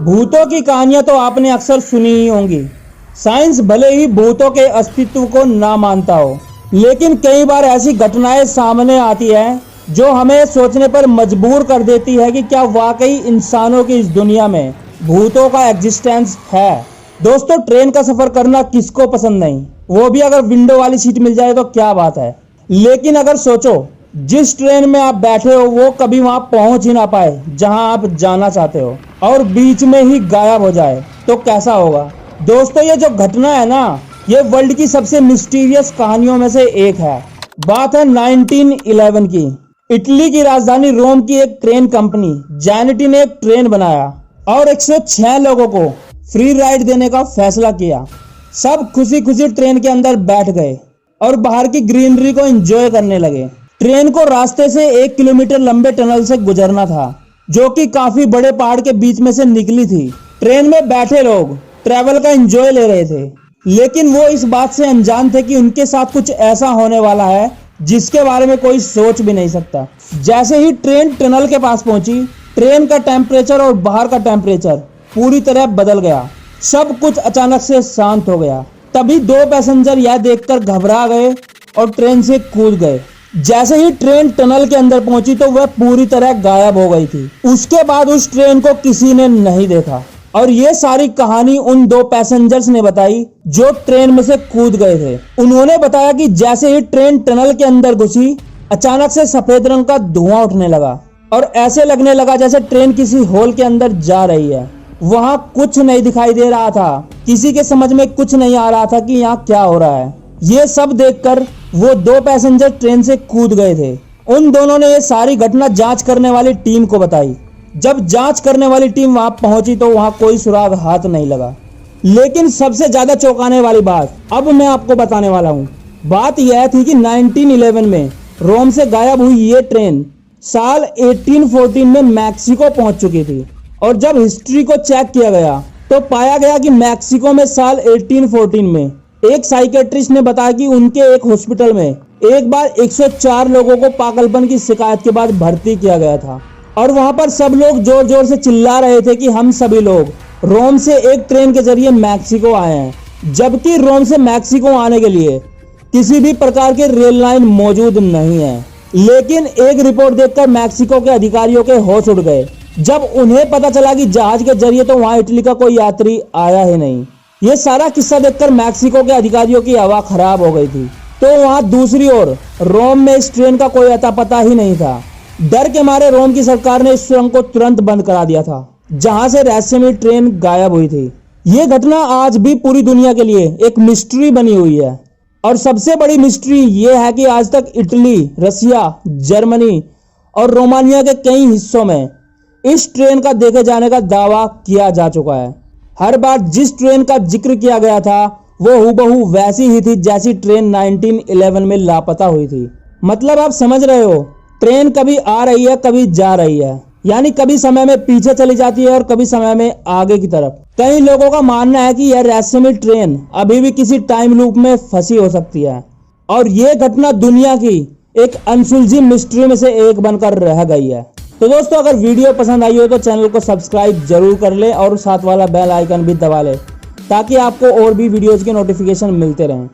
भूतों की कहानियां तो आपने अक्सर सुनी ही होंगी। साइंस भले ही भूतों के अस्तित्व को ना मानता हो, लेकिन कई बार ऐसी घटनाएं सामने आती है जो हमें सोचने पर मजबूर कर देती है कि क्या वाकई इंसानों की इस दुनिया में भूतों का एग्जिस्टेंस है। दोस्तों, ट्रेन का सफर करना किसको पसंद नहीं, वो भी अगर विंडो वाली सीट मिल जाए तो क्या बात है। लेकिन अगर सोचो, जिस ट्रेन में आप बैठे हो वो कभी वहां पहुंच ही ना पाए जहां आप जाना चाहते हो और बीच में ही गायब हो जाए तो कैसा होगा। दोस्तों, ये जो घटना है ना, ये वर्ल्ड की सबसे मिस्टीरियस कहानियों में से एक है। बात है 1911 की। इटली की राजधानी रोम की एक ट्रेन कंपनी जैनिटी ने एक ट्रेन बनाया और 106 लोगों को फ्री राइड देने का फैसला किया। सब खुशी खुशी ट्रेन के अंदर बैठ गए और बाहर की ग्रीनरी को एंजॉय करने लगे। ट्रेन को रास्ते से 1 किलोमीटर लंबे टनल से गुजरना था, जो कि काफी बड़े पहाड़ के बीच में से निकली थी। ट्रेन में बैठे लोग ट्रैवल का एंजॉय ले रहे थे, लेकिन वो इस बात से अनजान थे कि उनके साथ कुछ ऐसा होने वाला है जिसके बारे में कोई सोच भी नहीं सकता। जैसे ही ट्रेन टनल के पास पहुंची, ट्रेन का टेम्परेचर और बाहर का टेम्परेचर पूरी तरह बदल गया। सब कुछ अचानक से शांत हो गया। तभी 2 पैसेंजर यह देखकर घबरा गए और ट्रेन से कूद गए। जैसे ही ट्रेन टनल के अंदर पहुंची तो वह पूरी तरह गायब हो गई थी। उसके बाद उस ट्रेन को किसी ने नहीं देखा। और ये सारी कहानी उन 2 पैसेंजर्स ने बताई जो ट्रेन में से कूद गए थे। उन्होंने बताया कि जैसे ही ट्रेन टनल के अंदर घुसी, अचानक से सफेद रंग का धुआं उठने लगा और ऐसे लगने लगा जैसे ट्रेन किसी होल के अंदर जा रही है। वहां कुछ नहीं दिखाई दे रहा था। किसी के समझ में कुछ नहीं आ रहा था कि यहाँ क्या हो रहा है। ये सब देखकर वो 2 पैसेंजर ट्रेन से कूद गए थे। उन दोनों ने ये सारी घटना जांच करने वाली टीम को बताई। जब जांच करने वाली टीम वहां पहुंची तो वहां कोई सुराग हाथ नहीं लगा। लेकिन सबसे ज्यादा चौंकाने वाली बात अब मैं आपको बताने वाला हूँ। बात यह थी कि 1911 में रोम से गायब हुई ये ट्रेन साल 1814 में मैक्सिको पहुंच चुकी थी। और जब हिस्ट्री को चेक किया गया तो पाया गया कि मैक्सिको में साल 1814 में एक साइकेट्रिस्ट ने बताया कि उनके एक हॉस्पिटल में एक बार 104 लोगों को पागलपन की शिकायत के बाद भर्ती किया गया था। और वहां पर सब लोग जोर जोर से चिल्ला रहे थे कि हम सभी लोग रोम से एक ट्रेन के जरिए मैक्सिको आए हैं, जबकि रोम से मैक्सिको आने के लिए किसी भी प्रकार की रेल लाइन मौजूद नहीं है। लेकिन एक रिपोर्ट देखकर मैक्सिको के अधिकारियों के होश उड़ गए जब उन्हें पता चला कि जहाज के जरिए तो वहां इटली का कोई यात्री आया ही नहीं। ये सारा किस्सा देखकर मैक्सिको के अधिकारियों की हवा खराब हो गई थी। तो वहां दूसरी ओर रोम में इस ट्रेन का कोई अता पता ही नहीं था। डर के मारे रोम की सरकार ने इस सुरंग को तुरंत बंद करा दिया था जहां से रहस्यमयी ट्रेन गायब हुई थी। ये घटना आज भी पूरी दुनिया के लिए एक मिस्ट्री बनी हुई है। और सबसे बड़ी मिस्ट्री ये है कि आज तक इटली, रसिया, जर्मनी और रोमानिया के कई हिस्सों में इस ट्रेन का देखे जाने का दावा किया जा चुका है। हर बार जिस ट्रेन का जिक्र किया गया था वो हूबहू वैसी ही थी जैसी ट्रेन 1911 में लापता हुई थी। मतलब आप समझ रहे हो, ट्रेन कभी आ रही है कभी जा रही है, यानी कभी समय में पीछे चली जाती है और कभी समय में आगे की तरफ। कई लोगों का मानना है कि यह रहस्यमयी ट्रेन अभी भी किसी टाइम लूप में फंसी हो सकती है और ये घटना दुनिया की एक अनसुलझी मिस्ट्री में से एक बनकर रह गई है। तो दोस्तों, अगर वीडियो पसंद आई हो तो चैनल को सब्सक्राइब जरूर कर ले और साथ वाला बेल आइकन भी दबा ले ताकि आपको और भी वीडियोज के नोटिफिकेशन मिलते रहें।